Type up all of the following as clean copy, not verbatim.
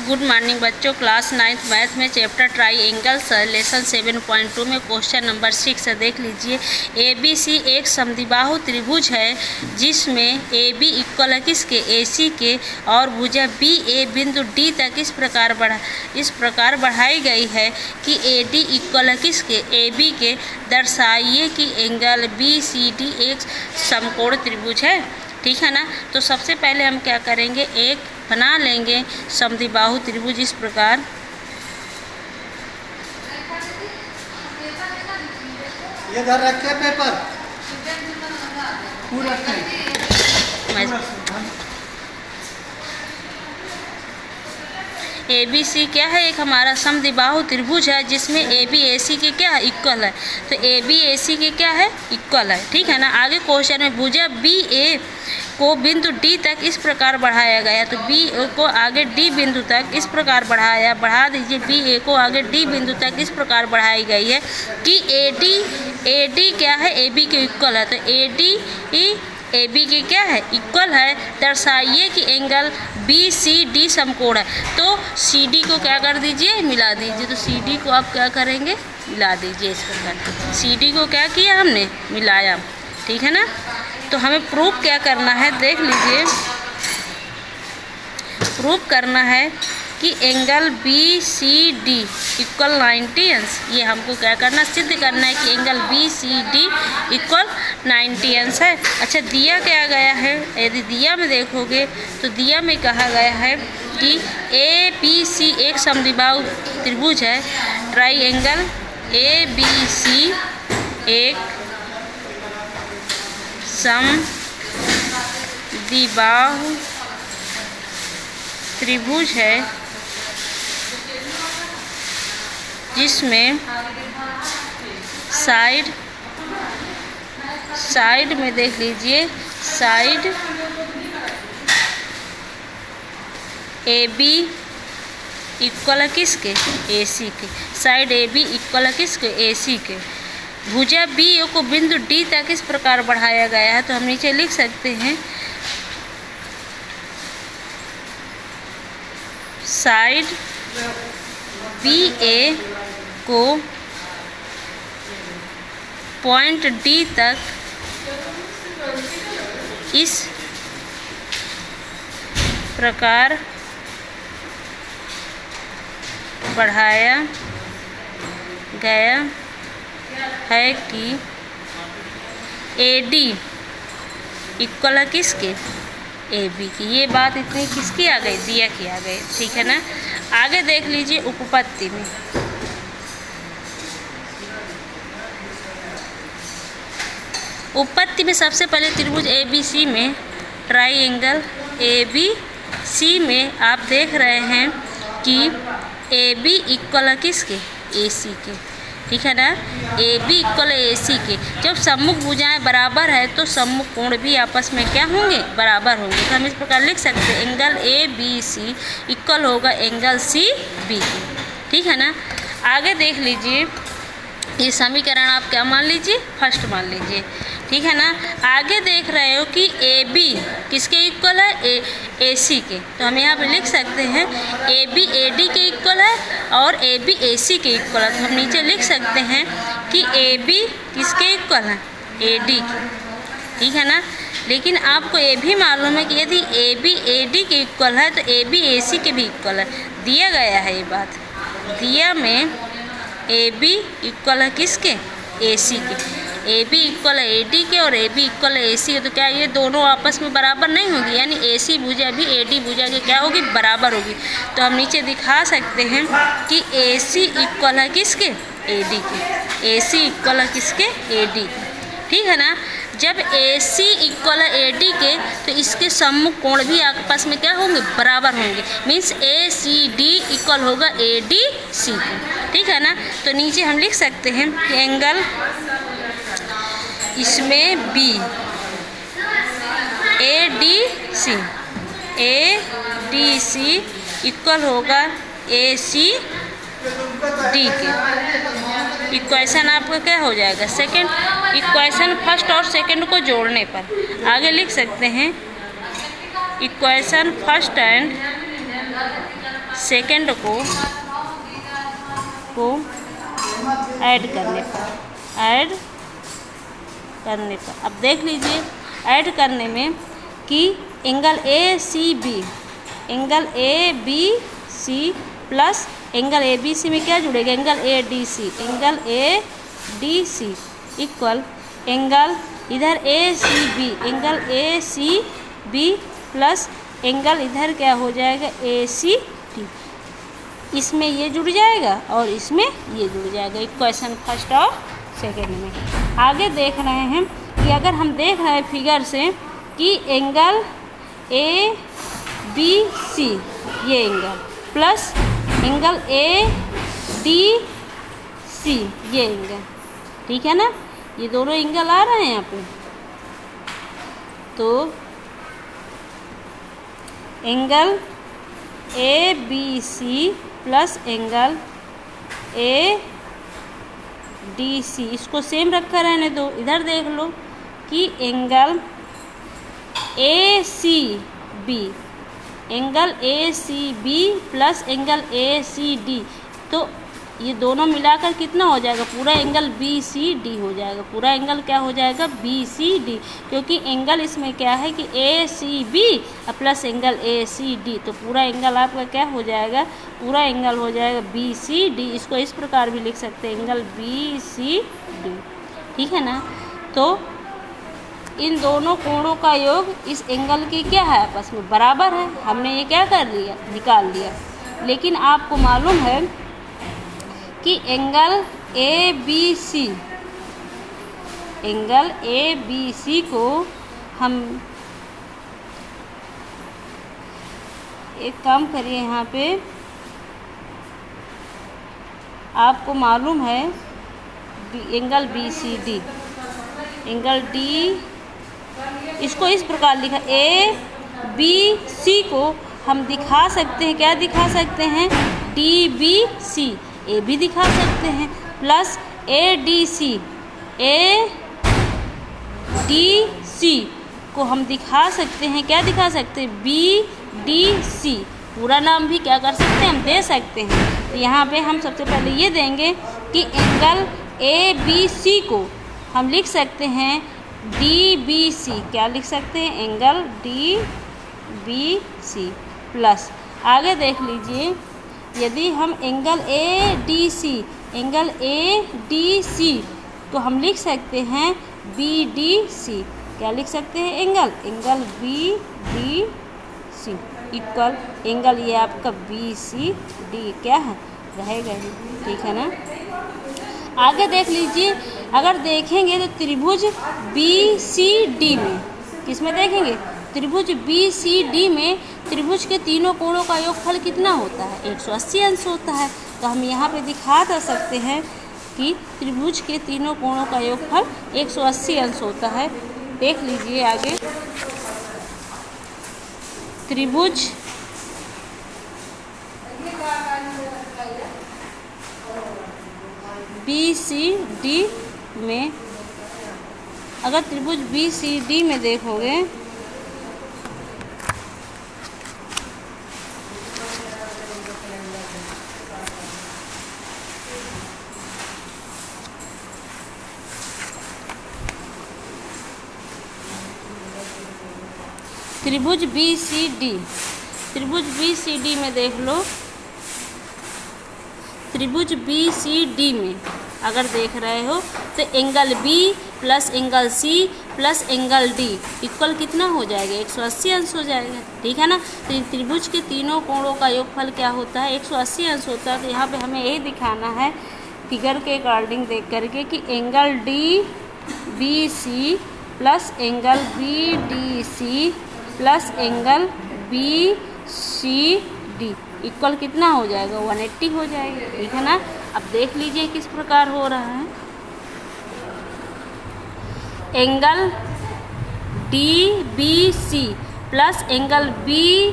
Good morning बच्चों। Class 9th math में chapter ट्राइएंगल्स lesson 7.2 में क्वेश्चन नंबर 6 देख लीजिए। ABC एक समद्विबाहु त्रिभुज है जिसमें AB इक्वल है किसके, AC के, और भुजा BA बिंदु D तक इस प्रकार बढ़ाई गई है कि AD इक्वल है किसके, AB के। दर्शाइए कि एंगल BCD एक समकोण त्रिभुज है। ठीक है ना। तो सबसे पहले हम क्या करेंगे, एक बना लेंगे समद्विबाहु त्रिभुज इस प्रकार। ये इधर रखे पेपर पूरा ABC क्या है, एक हमारा समद्विबाहु त्रिभुज है जिसमें AB AC के क्या है, इक्वल है। तो AB AC के क्या है, इक्वल है। ठीक है ना। आगे क्वेश्चन में भुजा BA को बिंदु D तक इस प्रकार बढ़ाया गया। तो BA को आगे D बिंदु तक इस प्रकार बढ़ा दीजिए। BA को आगे D बिंदु तक इस प्रकार बढ़ाई गई है कि AD क्या है, AB के इक्वल है। तो AD AB के क्या है, इक्वल है। दर्शाइए कि एंगल BCD समकोण है। तो CD को क्या कर दीजिए, मिला दीजिए। तो CD को आप क्या करेंगे, मिला दीजिए इस प्रकार। CD को क्या किया हमने, मिलाया। ठीक है ना। तो हमें प्रूफ क्या करना है, देख लीजिए। प्रूफ करना है कि एंगल BCD इक्वल 90 अंश। ये हमको क्या करना, सिद्ध करना है कि एंगल BCD इक्वल 90 अंश है। अच्छा, दिया क्या गया है, यदि दिया में देखोगे तो दिया में कहा गया है कि ABC एक समद्विबाहु त्रिभुज है। ट्राइएंगल ABC एक समद्विबाहु त्रिभुज है जिसमें साइड में देख लीजिए, साइड AB इक्वल है किसके, AC के। साइड AB इक्वल है किसके, AC के। भुजा BO को बिंदु D तक इस प्रकार बढ़ाया गया है। तो हम नीचे लिख सकते हैं साइड BA को पॉइंट D तक इस प्रकार बढ़ाया गया है कि AD इक्वल है किसके, AB की। ये बात इतनी किसकी आ गई, दिया की आ गई। ठीक है ना। आगे देख लीजिए उपपत्ति में। उपपत्ति में सबसे पहले त्रिभुज ABC में, ट्राइएंगल ABC में आप देख रहे हैं कि AB इक्वल है किसके, AC के। ठीक है ना। AB इक्वल है AC के। जब सम्मुख भुजाएं बराबर है तो सम्मुख कोण भी आपस में क्या होंगे, बराबर होंगे। तो हम इस प्रकार लिख सकते हैं एंगल ABC इक्वल होगा एंगल CB के। ठीक है ना। आगे देख लीजिए, ये समीकरण आप क्या मान लीजिए, फर्स्ट मान लीजिए। ठीक है ना। आगे देख रहे हो कि AB किसके इक्वल है, AC के। तो हम यहाँ पे लिख सकते हैं AB AD के इक्वल है और AB AC के इक्वल है। तो हम नीचे लिख सकते हैं कि AB किसके इक्वल है, AD के। ठीक है ना। लेकिन आपको ये भी मालूम है कि यदि AB AD के इक्वल है तो AB AC के भी इक्वल है। दिया गया है ये बात, दिया में AB इक्वल है किसके, AC के। AB इक्वल है AD के और AB इक्वल है AC के। तो क्या ये दोनों आपस में बराबर नहीं होगी, यानी AC भुजा भी AD भुजा के क्या होगी, बराबर होगी। तो हम नीचे दिखा सकते हैं कि AC इक्वल है किसके, AD के। AC इक्वल है किसके, AD के। ठीक है ना। जब AC इक्वल है AD के तो इसके सम्मुख कोण भी आपस में क्या होंगे, बराबर होंगे। मीन्स ACD इक्वल होगा ADC के। ठीक है ना। तो नीचे हम लिख सकते हैं कि एंगल इसमें B ADC इक्वल होगा ACD के। इक्वेशन आपका क्या हो जाएगा, सेकंड इक्वेशन फर्स्ट और सेकंड को जोड़ने पर आगे लिख सकते हैं इक्वेशन फर्स्ट एंड सेकंड को ऐड करने पर अब देख लीजिए ऐड करने में कि angle A B C plus angle A B C में क्या जुड़ेगा, angle A D C equal angle इधर A C B plus angle इधर क्या हो जाएगा ए सी डी। इसमें ये जुड़ जाएगा और इसमें ये जुड़ जाएगा। इक्वेशन फर्स्ट और सेकेंड में। आगे देख रहे हैं कि अगर हम देख रहे हैं फिगर से कि एंगल ए बी सी ये angle plus angle A D C ये एंगल, ठीक है ना, ये दोनों एंगल आ रहे हैं यहाँ पे। तो angle A B C plus angle A D C इसको सेम रखा रहने दो। इधर देख लो कि angle A C B plus angle A C D, तो ये दोनों मिलाकर कितना हो जाएगा, पूरा एंगल बी सी डी हो जाएगा। पूरा एंगल क्या हो जाएगा, बी सी डी, क्योंकि एंगल इसमें क्या है कि A C B plus angle A C D, तो पूरा एंगल आपका क्या हो जाएगा, पूरा एंगल हो जाएगा बी सी डी। इसको इस प्रकार भी लिख सकते हैं, एंगल बी सी डी, ठीक है ना। तो इन दोनों कोणों का योग इस एंगल की क्या है, आपस में बराबर है। हमने ये क्या कर लिया, निकाल लिया। लेकिन आपको मालूम है कि एंगल ए बी सी को हम एक काम करिए, यहाँ पे आपको मालूम है angle B C D, angle D, इसको इस प्रकार लिखा, ए बी सी को हम दिखा सकते हैं, क्या दिखा सकते हैं, डी बी सी, ए भी दिखा सकते हैं, प्लस ए डी सी को हम दिखा सकते हैं, क्या दिखा सकते हैं, बी डी सी। पूरा नाम भी क्या कर सकते हैं, हम दे सकते हैं। तो यहाँ पे हम सबसे पहले ये देंगे कि एंगल ए बी सी को हम लिख सकते हैं डी बी सी, क्या लिख सकते हैं, angle D B C plus, आगे देख लीजिए, यदि हम एंगल ए डी सी को हम लिख सकते हैं बी डी सी, क्या लिख सकते हैं, angle B D C equal angle ये आपका बी सी डी क्या है, रहेगा, ठीक है ना। आगे देख लीजिए, अगर देखेंगे तो त्रिभुज बी सी डी में, किसमें देखेंगे, त्रिभुज बी सी डी में त्रिभुज के तीनों कोणों का योगफल कितना होता है, 180 अंश होता है। तो हम यहाँ पे दिखा सकते हैं कि त्रिभुज के तीनों कोणों का योगफल 180 अंश होता है। देख लीजिए आगे, त्रिभुज बी सी डी में, अगर त्रिभुज बी सी डी में देखोगे त्रिभुज बी सी डी में देख लो, त्रिभुज बी सी डी में अगर देख रहे हो तो angle B plus angle C plus angle D equal कितना हो जाएगा, 180 अंश हो जाएगा, ठीक है ना। तो त्रिभुज के तीनों कोणों का योगफल क्या होता है, 180 अंश होता है। तो यहाँ पे हमें यही दिखाना है फिगर के अकॉर्डिंग देख करके कि angle D B C plus angle B D C plus angle B C D equal कितना हो जाएगा, 180 हो जाएगा, ठीक है ना। अब देख लीजिए किस प्रकार हो रहा है, angle D B C plus angle B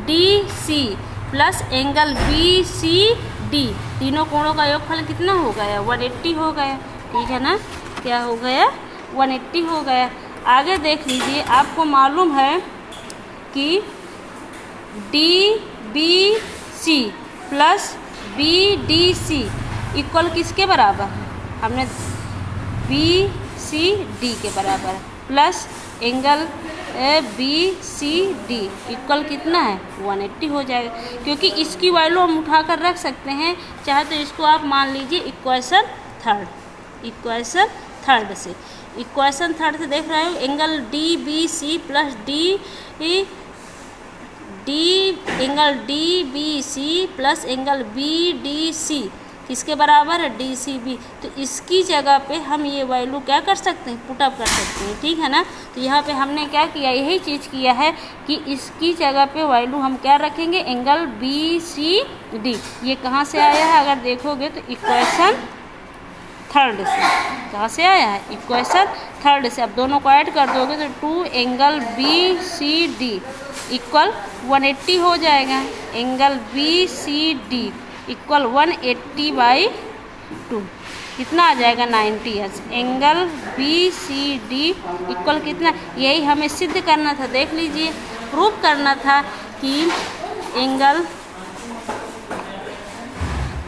D C plus angle B C D, तीनों कोणों का योगफल कितना हो गया, 180 हो गया, ठीक है ना। क्या हो गया, 180 हो गया। आगे देख लीजिए, आपको मालूम है कि D B C plus B D C equal किसके बराबर है? हमने बी सी डी के बराबर है plus angle B C D equal कितना है? 180 हो जाएगा, क्योंकि इसकी वैल्यू हम उठाकर रख सकते हैं। चाहे तो इसको आप मान लीजिए इक्वेशन थर्ड से। इक्वेशन थर्ड से देख रहे हो angle D B C plus angle D B C plus angle B D C किसके बराबर है? D C B. तो इसकी जगह पे हम ये वैल्यू क्या कर सकते हैं? पुटअप कर सकते हैं, ठीक है ना। तो यहाँ पे हमने क्या किया, यही चीज़ किया है कि इसकी जगह पे वैल्यू हम क्या रखेंगे? Angle B C D. ये कहाँ से आया है? अगर देखोगे तो इक्वेशन थर्ड से। कहाँ से आया है? इक्वेशन थर्ड से। अब दोनों को ऐड कर दोगे तो 2 angle B C D equal 180 हो जाएगा। Angle B C D equal 180/2 कितना आ जाएगा? 90 hertz. Angle B C D equal कितना? यही हमें सिद्ध करना था, देख लीजिए, प्रूव करना था कि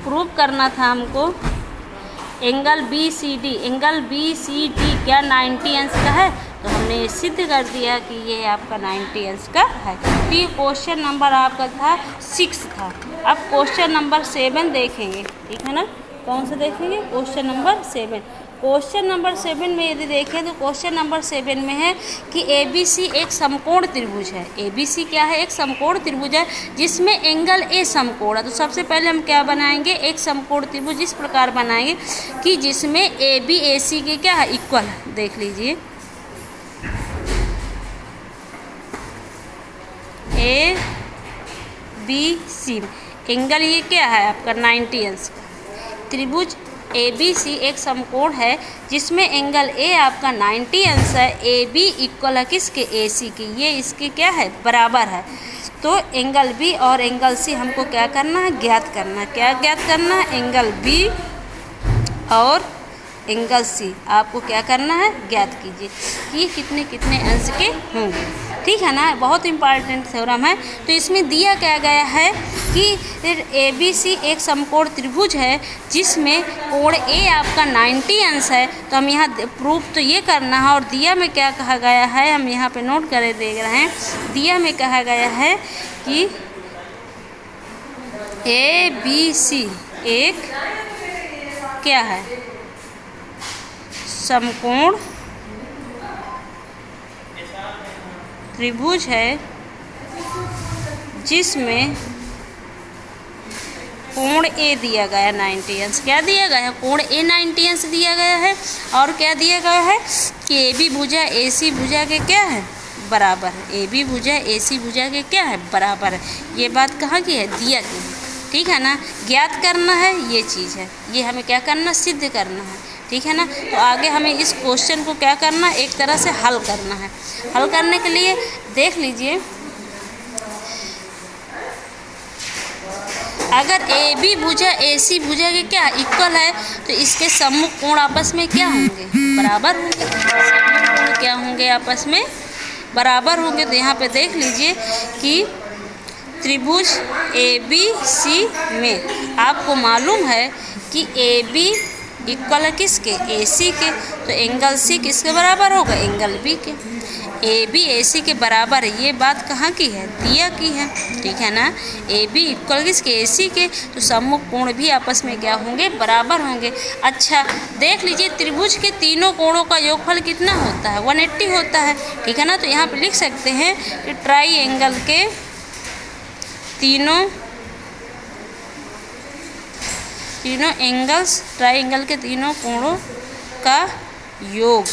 प्रूव करना था हमको एंगल बी सी डी क्या 90 अंश का है? तो हमने ये सिद्ध कर दिया कि ये आपका 90 अंश का है। तो ये क्वेश्चन नंबर आपका था 6 था। अब क्वेश्चन नंबर 7 देखेंगे, ठीक है ना। कौन सा देखेंगे? Question number 7। क्वेश्चन नंबर 7 में यदि देखें तो क्वेश्चन नंबर 7 में है कि ABC एक समकोण त्रिभुज है। ABC क्या है? एक समकोण त्रिभुज है जिसमें एंगल A समकोण है। तो सबसे पहले हम क्या बनाएंगे? एक समकोण त्रिभुज इस प्रकार बनाएंगे कि जिसमें AB AC के क्या है? इक्वल है। देख लीजिए ABC एंगल ये क्या है आपका? 90 अंश का। त्रिभुज ABC एक समकोण है जिसमें एंगल A आपका 90 अंश है। AB इक्वल है किसके? AC की। ये इसके क्या है? बराबर है। तो एंगल B और एंगल C हमको क्या करना है? ज्ञात करना है। क्या ज्ञात करना है? एंगल B और एंगल C आपको क्या करना है? ज्ञात कीजिए कि कितने कितने अंश के होंगे, ठीक है ना। बहुत इंपॉर्टेंट थ्योरम है। तो इसमें दिया क्या गया है कि ABC एक समकोण त्रिभुज है जिसमें कोण A आपका 90 अंश है। तो हम यहाँ प्रूफ तो ये करना है। और दिया में क्या कहा गया है? हम यहाँ पे नोट करे देख रहे हैं। दिया में कहा gया है कि ABC एक क्या है? समकोण त्रिभुज है जिसमें कोण A दिया गया 90 अंश। क्या दिया गया है? कोण A 90 अंश दिया गया है। और क्या दिया गया है कि AB भुजा AC भुजा के क्या है? बराबर है। AB भुजा AC भुजा के क्या है? बराबर है। ये बात कहाँ की है? दिया की है, ठीक है ना। ज्ञात करना है ये चीज़ है, ये हमें क्या करना? सिद्ध करना है, ठीक है ना। तो आगे हमें इस क्वेश्चन को क्या करना है? एक तरह से हल करना है। हल करने के लिए देख लीजिए, अगर AB भुजा AC भुजा के क्या इक्वल है तो इसके सम्मुख कोण आपस में क्या होंगे? बराबर होंगे। सम्मुख कोण क्या होंगे? आपस में बराबर होंगे। तो यहाँ पे देख लीजिए कि त्रिभुज ABC में आपको मालूम है कि AB इक्वल है किसके? AC के। तो एंगल C किसके बराबर होगा? एंगल B के। AB AC के बराबर है। ये बात कहाँ की है? दिया की है, ठीक है ना। AB इक्वल किसके? AC के। तो सम्मुख कोण भी आपस में क्या होंगे? बराबर होंगे। अच्छा देख लीजिए, त्रिभुज के तीनों कोणों का योगफल कितना होता है? 180 होता है, ठीक है ना। तो यहाँ पे लिख सकते हैं कि ट्राइएंगल के तीनों एंगल्स, ट्राइएंगल के तीनों कोणों का योग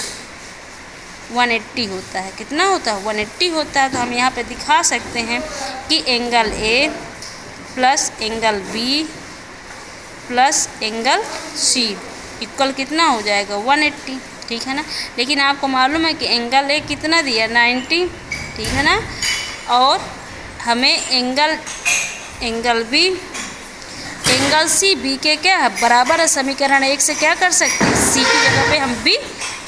180 होता है। कितना होता है? 180 होता है। तो हम यहाँ पे दिखा सकते हैं कि angle A plus angle B plus angle C equal कितना हो जाएगा? 180, ठीक है ना। लेकिन आपको मालूम है कि एंगल A कितना दिया? 90, ठीक है ना। और हमें angle B angle C B के क्या है? बराबर है। समीकरण 1 से क्या कर सकते हैं? C की जगह पे हम B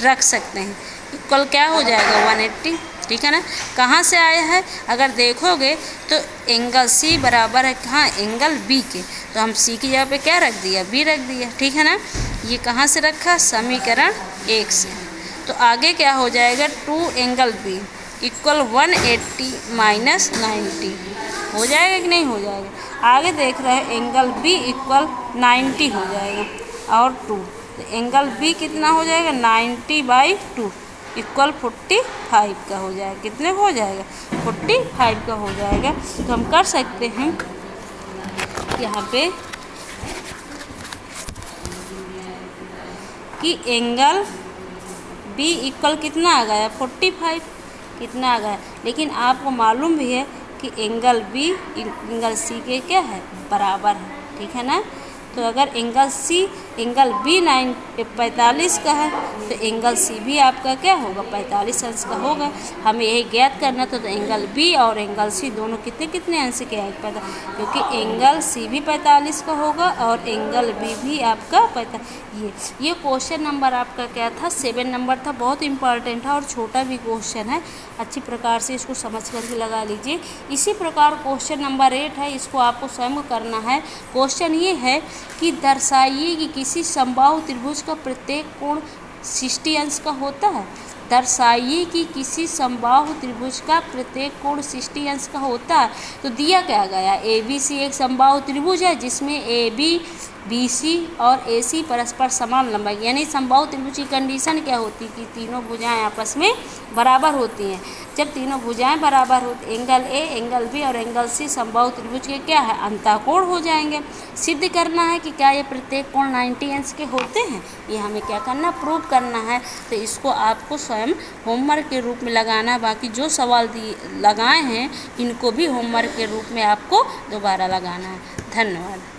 रख सकते हैं। इक्वल क्या हो जाएगा? 180, ठीक है ना। कहाँ से आया है, अगर देखोगे तो एंगल सी बराबर है कहाँ, एंगल बी के, तो हम सी की जगह पे क्या रख दिया, बी रख दिया, ठीक है ना। ये कहाँ से रखा, समीकरण 1 से। तो आगे क्या हो जाएगा, 2 एंगल बी इक्वल 180 माइनस 90 हो जाएगा कि नहीं हो जाएगा। आगे देख रहे हैं एंगल बी इक्वल 90 हो जाएगा और 2, तो एंगल बी कितना हो जाएगा, 90/2 इक्वल 45 का हो जाएगा। कितने का हो जाएगा, 45 का हो जाएगा। तो हम कर सकते हैं यहाँ पे कि एंगल बी इक्वल कितना आ गया, 45 कितना आ गया। लेकिन आपको मालूम भी है कि एंगल बी एंगल सी के क्या है, बराबर है, ठीक है ना। तो अगर एंगल सी एंगल बी 45 का है तो एंगल सी भी आपका क्या होगा, 45 अंश का होगा। हमें यही ज्ञात करना था। तो एंगल बी और एंगल सी दोनों कितने कितने अंश के हैं, पता, क्योंकि एंगल सी भी 45 का होगा और एंगल बी भी आपका 45। ये क्वेश्चन नंबर आपका क्या था, 7 नंबर था। बहुत इंपॉर्टेंट है और छोटा भी क्वेश्चन है, अच्छी प्रकार से इसको समझ करके लगा लीजिए। इसी प्रकार क्वेश्चन नंबर 8 है, इसको आपको स्वयं करना है। क्वेश्चन ये है कि दर्शाइए कि किसी समबाहु त्रिभुज का प्रत्येक कोण 60 अंश का होता है। दर्शाइए कि किसी समबाहु त्रिभुज का प्रत्येक कोण 60 अंश का होता है। तो दिया क्या गया, ABC एक समबाहु त्रिभुज है जिसमें AB BC और AC परस्पर समान लंबाई, यानी समबाहु त्रिभुज की कंडीशन क्या होती है कि तीनों भुजाएं आपस में बराबर होती हैं। जब तीनों भुजाएं बराबर होती, एंगल A एंगल B और एंगल C समबाहु त्रिभुज के क्या है, अंतःकोण हो जाएंगे। सिद्ध करना है कि क्या ये प्रत्येक कोण 90 अंश के होते हैं, ये हमें क्या करना, प्रूव करना है। तो इसको आपको स्वयं होमवर्क के रूप में लगाना है। बाकी जो सवाल लगाए हैं इनको भी होमवर्क के रूप में आपको दोबारा लगाना है। धन्यवाद।